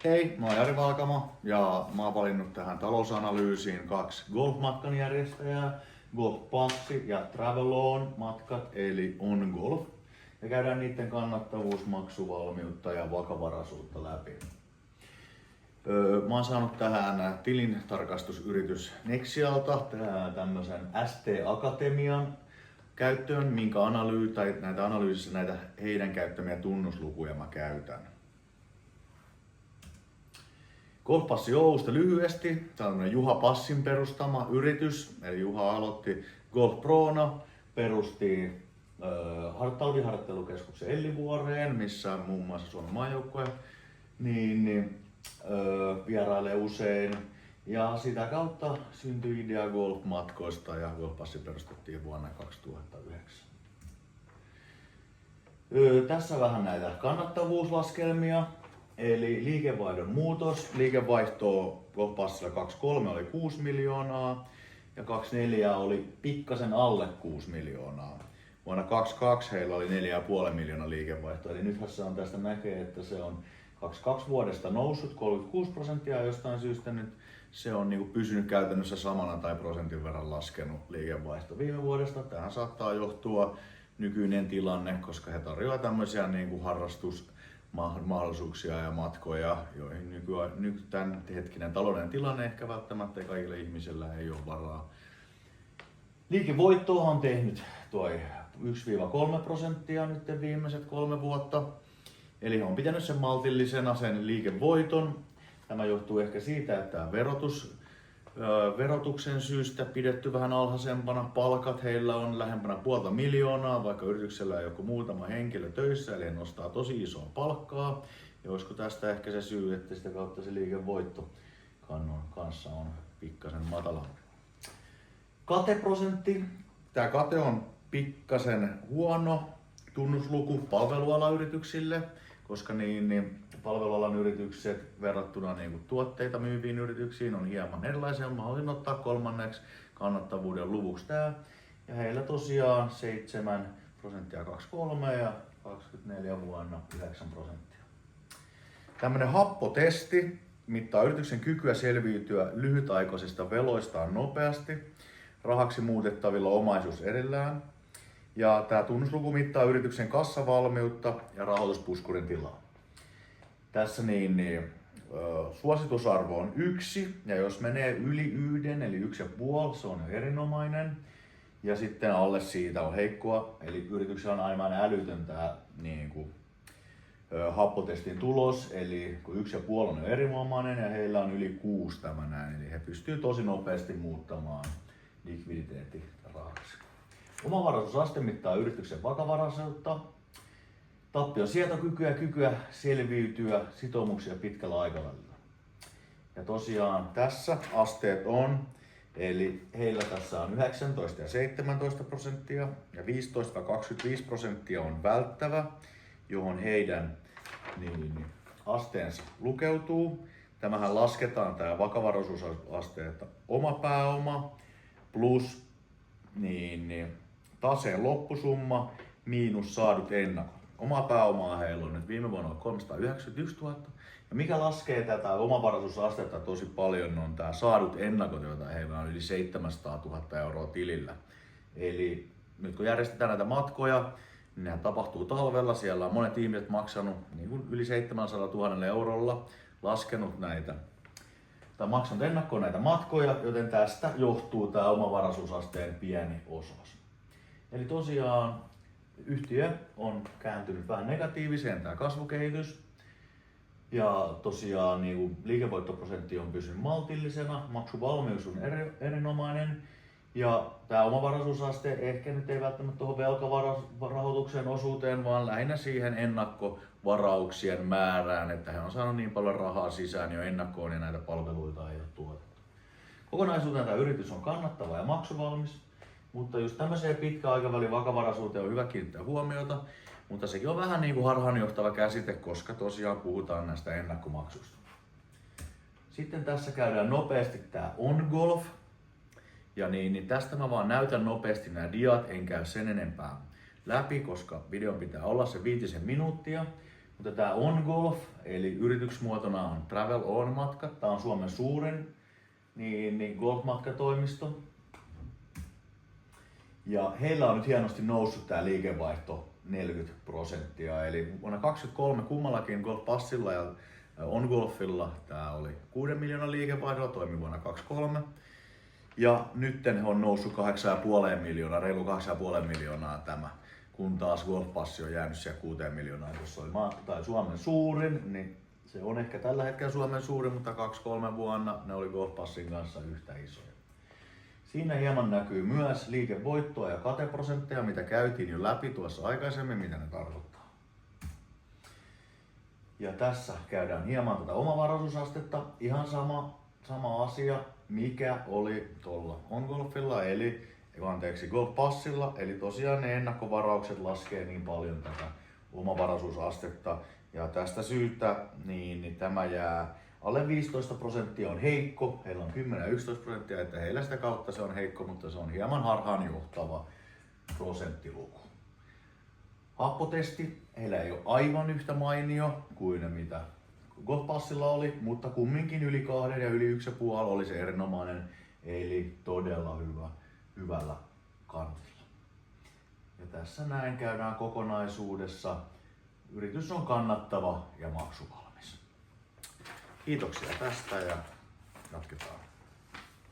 Hei, mä oon Jari Valkamo ja mä oon valinnut tähän talousanalyysiin 2 golfmatkan järjestäjää, Golf Passi ja Travelon matkat eli On Golf. Ja käydään niiden kannattavuus, maksuvalmiutta ja vakavaraisuutta läpi. Mä oon saanut tähän tilintarkastusyritys Nexialta tämmösen ST Akatemian käyttöön, minkä näitä analyysissä näitä heidän käyttämiä tunnuslukuja mä käytän. Golf Passi Oy:sta lyhyesti. Tämä on Juha Passin perustama yritys. Eli Juha aloitti Golf Prona, perusti talviharjoittelukeskuksen Ellivuoreen, missä muun muassa Suomen maajoukkue vierailee usein. Ja sitä kautta syntyi idea golfmatkoista ja Golf Passi perustettiin vuonna 2009. Tässä vähän näitä kannattavuuslaskelmia. Eli liikevaihdon muutos. Liikevaihto Golf Passilla 23 oli 6 miljoonaa ja 24 oli pikkasen alle 6 miljoonaa. Vuonna 22 heillä oli 4,5 miljoonaa liikevaihtoa. Eli nythän se on tästä näkee, että se on 22 vuodesta noussut 36% ja jostain syystä nyt se on niinku pysynyt käytännössä samana tai prosentin verran laskenut liikevaihto viime vuodesta. Tähän saattaa johtua nykyinen tilanne, koska he tarjoavat tämmöisiä niinku harrastusmahdollisuuksia ja matkoja, joihin tämän hetkinen talouden tilanne ehkä välttämättä kaikille ihmisillä ei ole varaa. Liikevoittoa on tehnyt toi 1-3% nyt viimeiset 3 vuotta. Eli he on pitänyt sen maltillisena sen liikevoiton. Tämä johtuu ehkä siitä, että verotuksen syystä pidetty vähän alhaisempana. Palkat heillä on lähempänä 500 000, vaikka yrityksellä ei ole muutama henkilö töissä, eli he nostaa tosi isoa palkkaa. Ja olisiko tästä ehkä se syy, että sitä kautta se liikevoitto kanssa on pikkasen matalampi. Kateprosentti. Tämä kate on pikkasen huono tunnusluku palvelualayrityksille, koska palvelualan yritykset verrattuna tuotteita myyviin yrityksiin on hieman erilaisia. Mä haluaisin ottaa kolmanneksi kannattavuuden luvuksi tää. Ja heillä tosiaan 7% 23 ja 24 vuonna 9%. Tämmönen happotesti mittaa yrityksen kykyä selviytyä lyhytaikaisista veloistaan nopeasti rahaksi muutettavilla omaisuuserillään. Ja tämä tunnusluku mittaa yrityksen kassavalmiutta ja rahoituspuskurin tilaa. Tässä suositusarvo on 1 ja jos menee yli 1 eli 1,5 se on jo erinomainen. Ja sitten alle siitä on heikkoa, eli yrityksellä on aivan älytön tämä happotestin tulos, eli kun 1,5 on erinomainen ja heillä on yli 6 tämä näin, eli he pystyvät tosi nopeasti muuttamaan likviditeetti rahaksi. Omavaraisuusaste mittaa yrityksen vakavaraisuutta, tappion sietokykyä ja kykyä selviytyä sitoumuksia pitkällä aikavälillä. Ja tosiaan tässä asteet on, eli heillä tässä on 19 ja 17% ja 15-25% on välttävä, johon heidän asteensa lukeutuu. Tämähän lasketaan tämä vakavaraisuusaste, että oma pääoma plus taseen loppusumma miinus saadut ennakot. Oma pääomaa heillä on nyt viime vuonna 391 000. Ja mikä laskee tätä omavaraisuusastetta tosi paljon on tää saadut ennakot, joita heillä on yli 700 000 euroa tilillä. Eli nyt kun järjestetään näitä matkoja, niin nämä tapahtuu talvella. Siellä on monet ihmiset maksanut yli 700 000 eurolla laskenut näitä tai maksanut ennakkoon näitä matkoja, joten tästä johtuu tämä omavaraisuusasteen pieni osuus. Eli tosiaan yhtiö on kääntynyt vähän negatiiviseen tämä kasvukehitys. Ja tosiaan liikevoittoprosentti on pysynyt maltillisena, maksuvalmius on erinomainen. Ja tämä omavaraisuusaste ehkä nyt ei välttämättä tuohon velkarahoituksen osuuteen, vaan lähinnä siihen ennakkovarauksien määrään, että he on saanut niin paljon rahaa sisään jo ennakkoon ja näitä palveluita ei ole tuotettu. Kokonaisuutena tämä yritys on kannattava ja maksuvalmis, mutta just tämmöiseen pitkän aikavälin vakavaraisuuteen on hyvä kiinnittää huomiota, mutta sekin on vähän harhaanjohtava käsite, koska tosiaan puhutaan näistä ennakkomaksuista. Sitten tässä käydään nopeasti tämä On Golf. Ja tästä mä vaan näytän nopeasti nämä diat, en käy sen enempää läpi, koska videon pitää olla se 5 minuuttia. Mutta tää On Golf, eli yritysmuotona on Travel On Matka. Tää on Suomen suurin golfmatkatoimisto. Ja heillä on nyt hienosti noussut tää liikevaihto 40%. Eli vuonna 2023 kummallakin Golf Passilla ja On Golfilla tää oli 6 miljoonan liikevaihdolla, toimi vuonna 2023. Ja nyt on noussut 8,5 miljoonaa, reilu 8,5 miljoonaa tämä. Kun taas Golf Passi on jäänyt siellä 6 miljoonaa, jos oli Suomen suurin, niin se on ehkä tällä hetkellä Suomen suurin, mutta 2-3 vuonna ne oli Golf Passin kanssa yhtä isoja. Siinä hieman näkyy myös liikevoittoa ja kateprosentteja, mitä käytiin jo läpi tuossa aikaisemmin, mitä ne tarkoittaa. Ja tässä käydään hieman tätä omavaraisuusastetta. Ihan sama asia, mikä oli tuolla On Golfilla, Golf Passilla. Eli tosiaan ne ennakkovaraukset laskee niin paljon tätä omavaraisuusastetta. Ja tästä syystä niin tämä jää alle 15% on heikko, heillä on 10-11%, että heillä sitä kautta se on heikko, mutta se on hieman harhaanjohtava prosenttiluku. Happotesti, heillä ei ole aivan yhtä mainio kuin ne mitä Golf Passilla oli, mutta kumminkin yli 2 ja yli 1,5 oli se erinomainen, eli todella hyvällä kantilla. Ja tässä näin käydään kokonaisuudessa. Yritys on kannattava ja maksuvalmis. Kiitoksia tästä ja jatketaan.